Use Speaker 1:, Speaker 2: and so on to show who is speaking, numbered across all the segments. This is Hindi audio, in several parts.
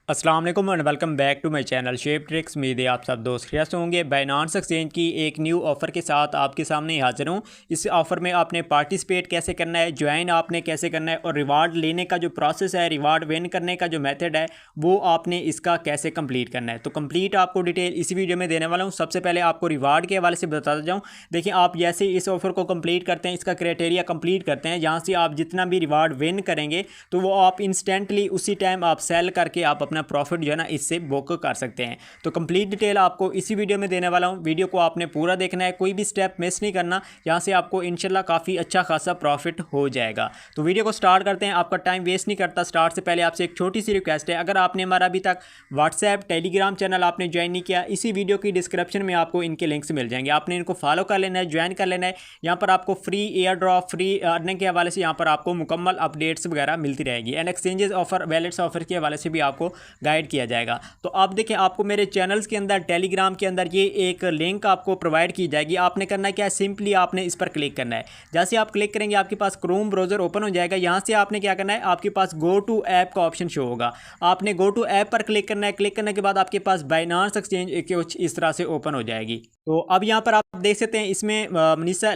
Speaker 1: अस्सलाम वालेकुम and welcome back to my channel shape tricks. उम्मीद है आप सब दोस्त खैरियत से होंगे। बाइनांस एक्सचेंज की एक न्यू ऑफ़र के साथ आपके सामने हाजिर हूँ। इस ऑफ़र में आपने पार्टिसिपेट कैसे करना है, ज्वाइन आपने कैसे करना है और रिवार्ड लेने का जो प्रोसेस है, रिवार्ड विन करने का जो मेथड है वो आपने इसका कैसे कंप्लीट करना है। तो कंप्लीट आपको डिटेल इसी वीडियो में देने वाला हूँ। सबसे पहले आपको रिवार्ड के हवाले से बताता जाऊँ। देखिए, आप जैसे इस ऑफ़र को कंप्लीट करते हैं, इसका क्राइटेरिया कंप्लीट करते हैं, यहाँ से आप जितना भी रिवार्ड विन करेंगे तो वो आप इंस्टेंटली उसी टाइम आप सेल करके आप अपना प्रॉफिट जो है ना इससे बुक कर सकते हैं। तो कंप्लीट डिटेल आपको इसी वीडियो में देने वाला हूं। वीडियो को आपने पूरा देखना है, कोई भी स्टेप मिस नहीं करना। यहां से आपको इंशाल्लाह काफ़ी अच्छा खासा प्रॉफिट हो जाएगा। तो वीडियो को स्टार्ट करते हैं। आपका टाइम वेस्ट नहीं करता। स्टार्ट से पहले आपसे एक छोटी सी रिक्वेस्ट है, अगर आपने हमारा अभी तक व्हाट्सएप टेलीग्राम चैनल आपने ज्वाइन नहीं किया, इसी वीडियो की डिस्क्रिप्शन में आपको इनके लिंक्स मिल जाएंगे। आपने इनको फॉलो कर लेना है, ज्वाइन कर लेना है। यहाँ पर आपको free air drop, free earning के हवाले से यहाँ पर आपको मुकम्मल अपडेट्स वगैरह मिलती रहेगी and exchanges offer, wallets offer के हवाले से भी आपको गाइड किया जाएगा। तो आप देखें, आपको मेरे चैनल्स के अंदर टेलीग्राम के अंदर ये एक लिंक आपको प्रोवाइड की जाएगी। आपने करना क्या है, सिंपली आपने इस पर क्लिक करना है। जैसे आप क्लिक करेंगे आपके पास क्रोम ब्राउज़र ओपन हो जाएगा। यहाँ से आपने क्या करना है, आपके पास गो टू ऐप का ऑप्शन शो होगा। आपने गो टू ऐप पर क्लिक करना है। क्लिक करने के बाद आपके पास बाइनांस एक्सचेंज कुछ इस तरह से ओपन हो जाएगी। तो अब यहाँ पर आप देख सकते हैं, इसमें मनीषा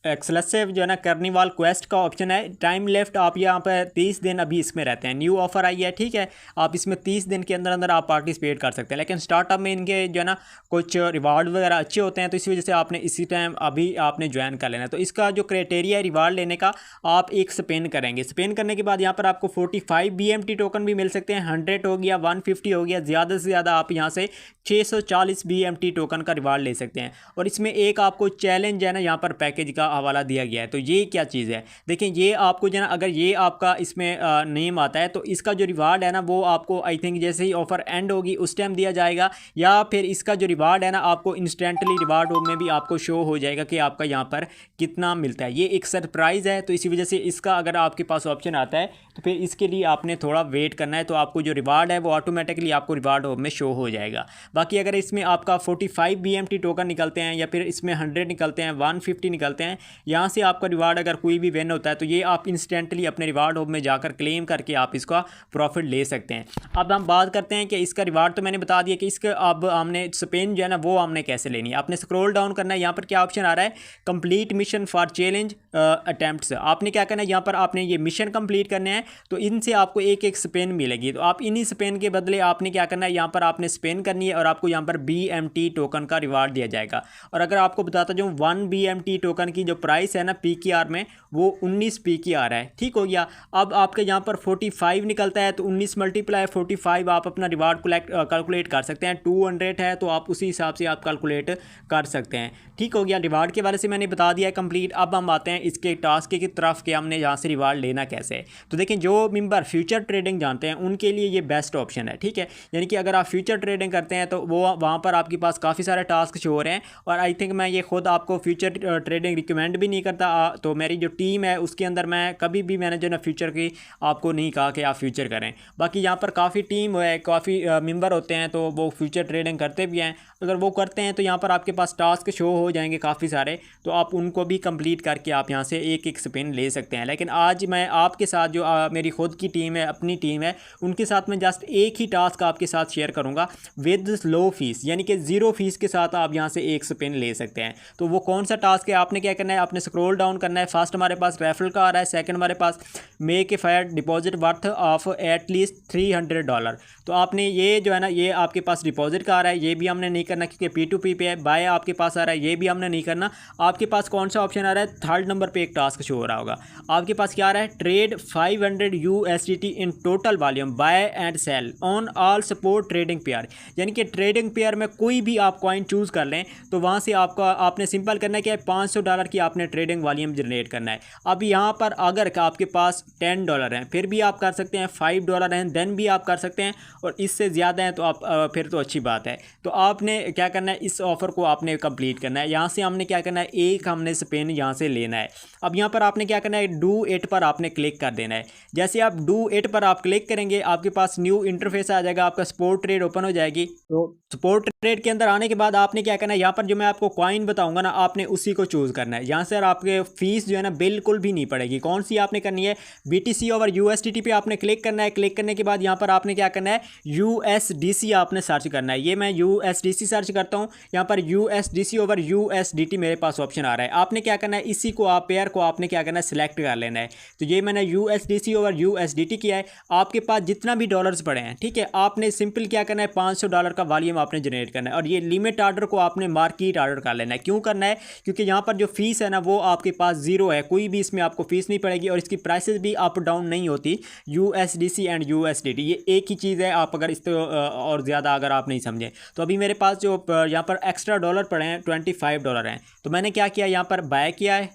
Speaker 1: एक्सक्लूसिव जो है ना कार्निवाल क्वेस्ट का ऑप्शन है। टाइम लेफ्ट आप यहाँ पर 30 दिन अभी इसमें रहते हैं। न्यू ऑफर आई है, ठीक है। आप इसमें 30 दिन के अंदर अंदर आप पार्टिसिपेट कर सकते हैं, लेकिन स्टार्टअप में इनके जो है ना कुछ रिवार्ड वगैरह अच्छे होते हैं, तो इस वजह से आपने इसी टाइम अभी आपने ज्वाइन कर लेना है। तो इसका जो क्राइटेरिया है रिवार्ड लेने का, आप एक स्पेन करेंगे। स्पेन करने के बाद यहाँ पर आपको 45 BMT टोकन भी मिल सकते हैं। 100 हो गया, 150 हो गया, ज़्यादा से ज़्यादा आप यहाँ से 640 BMT टोकन का रिवार्ड ले सकते हैं। और इसमें एक आपको चैलेंज है ना यहाँ पर पैकेज का हवाला दिया गया है। तो ये क्या चीज़ है, देखें, ये आपको जो है ना, अगर ये आपका इसमें नेम आता है तो इसका जो रिवार्ड है ना वो आपको आई थिंक जैसे ही ऑफर एंड होगी उस टाइम दिया जाएगा, या फिर इसका जो रिवार्ड है ना आपको इंस्टेंटली रिवार्ड में भी आपको शो हो जाएगा कि आपका यहाँ पर कितना मिलता है। ये एक सरप्राइज़ है, तो इसी वजह से इसका अगर आपके पास ऑप्शन आता है तो फिर इसके लिए आपने थोड़ा वेट करना है। तो आपको जो रिवार्ड है वो ऑटोमेटिकली आपको रिवार्ड में शो हो जाएगा। बाकी अगर इसमें आपका 45 BMT टोकन निकलते हैं या फिर इसमें 100 निकलते हैं, 150 निकलते हैं, यहाँ से आपका रिवार्ड अगर कोई भी विन होता है तो ये आप इंस्टेंटली अपने रिवार्ड होम में जाकर क्लेम करके आप इसका प्रॉफिट ले सकते हैं। अब हम बात करते हैं कि इसका रिवार्ड तो मैंने बता दिया कि इसका अब हमने स्पेन जो है ना वो हमने कैसे लेनी है। आपने स्क्रॉल डाउन करना है। यहाँ पर क्या ऑप्शन आ रहा है, complete mission for challenge attempts. आपने क्या करना है, यहाँ पर आपने ये मिशन कंप्लीट करने हैं, तो इनसे आपको एक एक स्पेन मिलेगी। तो आप इन्हीं स्पेन के बदले आपने क्या करना है, यहाँ पर आपने स्पेन करनी है और आपको यहाँ पर BMT टोकन का रिवार्ड दिया जाएगा। और अगर आपको बताता जाऊँ 1 BMT टोकन की जो प्राइस है ना PKR में, वो 19 PKR है। ठीक हो गया। अब आपके यहाँ पर 45 निकलता है तो 19 × 45 आप अपना रिवार्ड कैलकुलेट कर सकते हैं। 200 है तो आप उसी हिसाब से आप कैलकुलेट कर सकते हैं। ठीक हो गया। रिवार्ड के बारे से मैंने बता दिया है कंप्लीट। अब हम आते हैं इसके टास्क की तरफ कि हमने यहाँ से रिवार्ड लेना कैसे है। तो देखें, जो मेंबर फ्यूचर ट्रेडिंग जानते हैं उनके लिए ये बेस्ट ऑप्शन है, ठीक है। यानी कि अगर आप फ्यूचर ट्रेडिंग करते हैं तो वो वहाँ पर आपके पास काफ़ी सारे टास्क शो हो रहे हैं। और आई थिंक मैं ये खुद आपको फ्यूचर ट्रेडिंग रिकमेंड भी नहीं करता। तो मेरी जो टीम है उसके अंदर मैं कभी भी मैंने जो ना फ्यूचर की आपको नहीं कहा कि आप फ्यूचर करें। बाकी यहाँ पर काफ़ी टीम है, काफ़ी मेंबर होते हैं, तो वो फ्यूचर ट्रेडिंग करते भी हैं। अगर वो करते हैं तो यहाँ पर आपके पास टास्क शो हो जाएंगे काफ़ी सारे, तो आप उनको भी कंप्लीट करके आप यहाँ से एक एक स्पिन ले सकते हैं। लेकिन आज मैं आपके साथ जो मेरी खुद की टीम है, अपनी टीम है, उनके साथ मैं जस्ट एक ही टास्क आपके साथ शेयर करूँगा विद लो फीस, यानी कि 0 फीस के साथ आप यहाँ से एक स्पिन ले सकते हैं। तो वो कौन सा टास्क है, आपने क्या करना है, आपने स्क्रॉल डाउन करना है। फर्स्ट हमारे पास रेफरल का आ रहा है, सेकंड हमारे पास make a fire deposit worth of at least $300। तो आपने ये जो है ना, ये आपके पास डिपॉजिट का आ रहा है, ये भी हमने नहीं करना क्योंकि P2P पे है। बाय आपके पास आ रहा है, ये भी हमने नहीं करना। आपके पास कौन सा ऑप्शन आ रहा है, थर्ड नंबर पे एक टास्क शो हो रहा होगा। आपके पास क्या आ रहा है, trade 500 USDT in total volume buy and sell on all support trading pair. यानी कि ट्रेडिंग पेयर में कोई भी आप कॉइन चूज़ कर लें तो वहाँ से आपने सिंपल करना है कि $500 की आपने ट्रेडिंग वॉल्यूम जनरेट करना है। अब यहाँ पर अगर आपके पास $10 हैं फिर भी आप कर सकते हैं, $5 हैं देन भी आप कर सकते हैं, और इससे ज़्यादा हैं तो आप फिर तो अच्छी बात है। तो आपने क्या करना है, इस ऑफ़र को आपने कंप्लीट करना है। यहाँ से हमने क्या करना है, एक हमने स्पेन यहाँ से लेना है। अब यहाँ पर आपने क्या करना है, डू इट पर आपने क्लिक कर देना है। जैसे आप डू इट पर आप क्लिक करेंगे आपके पास न्यू इंटरफेस आ जाएगा, आपका स्पोर्ट ट्रेड ओपन हो जाएगी। तो स्पोर्ट ट्रेड के अंदर आने के बाद आपने क्या करना है, यहाँ पर जो मैं आपको कॉइन बताऊंगा ना आपने उसी को चूज़ करना है। है। यहाँ से आपके फीस जो है ना बिल्कुल भी नहीं पड़ेगी। कौन सी आपने करनी है, BTC ओवर USDT पे आपने क्लिक करना है। क्लिक करने के बाद यहाँ पर आपने क्या करना है, USDC आपने सर्च करना है। ये मैं USDC सर्च करता हूँ, यहाँ पर USDC ओवर USDT मेरे पास ऑप्शन आ रहा है। आपने क्या करना है, इसी को आप पेयर को आपने क्या करना है, सिलेक्ट कर लेना है। तो ये मैंने USDC ओवर USDT किया है। आपके पास जितना भी डॉलर्स पड़े हैं, ठीक है, आपने सिंपल क्या करना है, $500 का वॉल्यूम आपने जनरेट करना है। और ये लिमिट ऑर्डर को आपने मार्केट ऑर्डर कर लेना है। क्यों करना है, क्योंकि यहाँ पर जो फीस है ना वो आपके पास जीरो है, कोई भी इसमें आपको फीस नहीं पड़ेगी और इसकी प्राइसेस भी अप डाउन नहीं होती। USDC एंड USDT ये एक ही चीज़ है। आप अगर इस और ज़्यादा अगर आप नहीं समझें तो अभी मेरे पास जो यहाँ पर एक्स्ट्रा डॉलर पड़े हैं $25 हैं। तो मैंने क्या किया, यहाँ पर बाय किया है,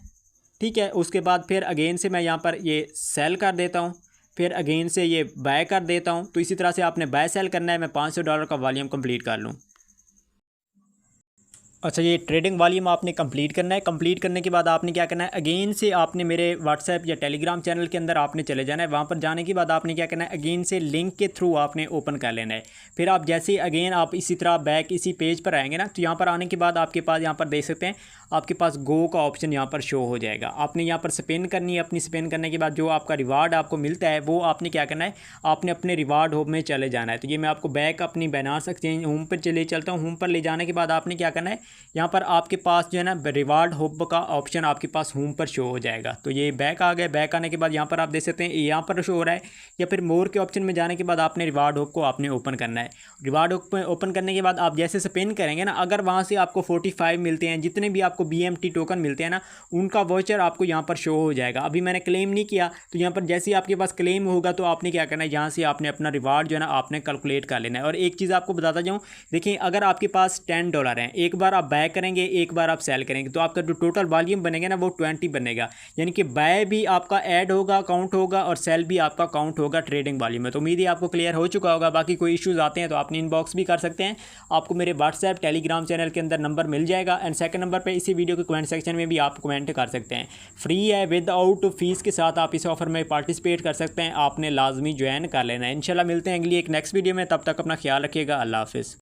Speaker 1: ठीक है। उसके बाद फिर अगेन से मैं यहाँ पर ये सेल कर देता हूँ, फिर अगेन से ये बाय कर देता हूँ। तो इसी तरह से आपने बाय सेल करना है। मैं $500 का वॉल्यूम कंप्लीट कर लूँ। अच्छा, ये ट्रेडिंग वॉल्यूम आपने कंप्लीट करना है। कंप्लीट करने के बाद आपने क्या करना है, अगेन से आपने मेरे व्हाट्सएप या टेलीग्राम चैनल के अंदर आपने चले जाना है। वहाँ पर जाने के बाद आपने क्या करना है, अगेन से लिंक के थ्रू आपने ओपन कर लेना है। फिर आप जैसे अगेन आप इसी तरह बैक इसी पेज पर आएंगे ना, तो यहाँ पर आने के बाद आपके पास यहाँ पर देख सकते हैं आपके पास गो का ऑप्शन यहाँ पर शो हो जाएगा। आपने यहाँ पर स्पिन करनी है। अपनी स्पिन करने के बाद जो आपका रिवार्ड आपको मिलता है वो आपने क्या करना है, आपने अपने रिवार्ड होम में चले जाना है। तो ये मैं आपको बैक अपनी बाइनेंस एक्सचेंज होम पर चले चलता हूँ। होम पर ले जाने के बाद आपने क्या करना है, यहाँ पर आपके पास जो है ना रिवार्ड हब का ऑप्शन आपके पास होम पर शो हो जाएगा। तो ये बैक आ गया। बैक आने के बाद यहाँ पर आप देख सकते हैं यहाँ पर शो हो रहा है। या फिर मोर के ऑप्शन में जाने के बाद आपने रिवार्ड हब को आपने ओपन करना है। रिवार्ड हब ओपन करने के बाद आप जैसे स्पिन करेंगे ना, अगर वहाँ से आपको 45 मिलते हैं, जितने भी आपको BMT टोकन मिलते हैं ना, उनका वाउचर आपको यहाँ पर शो हो जाएगा। अभी मैंने क्लेम नहीं किया, तो यहाँ पर जैसे ही आपके पास क्लेम होगा तो आपने क्या करना है, यहाँ से आपने अपना रिवार्ड जो है ना आपने कैलकुलेट कर लेना है। और एक चीज़ आपको बताता जाऊँ, देखिए अगर आपके पास $10 हैं, एक बार आप बाय करेंगे, एक बार आप सेल करेंगे, तो आपका जो टोटल वॉल्यूम बनेगा ना वो 20 बनेगा। यानी कि बाय भी आपका ऐड होगा, काउंट होगा, और सेल भी आपका काउंट होगा ट्रेडिंग वॉल्यूम में। तो उम्मीद है आपको क्लियर हो चुका होगा। बाकी कोई इश्यूज़ आते हैं तो आपने इनबॉक्स भी कर सकते हैं। आपको मेरे व्हाट्सएप टेलीग्राम चैनल के अंदर नंबर मिल जाएगा। एंड सेकंड नंबर पे इसी वीडियो के कमेंट सेक्शन में भी आप कमेंट कर सकते हैं। फ्री है, विदाउट फीस के साथ आप इस ऑफर में पार्टिसिपेट कर सकते हैं। आपने लाजमी ज्वाइन कर लेना है। इंशाल्लाह मिलते हैं अगली एक नेक्स्ट वीडियो में। तब तक अपना ख्याल रखिएगा। अल्लाह हाफिज़।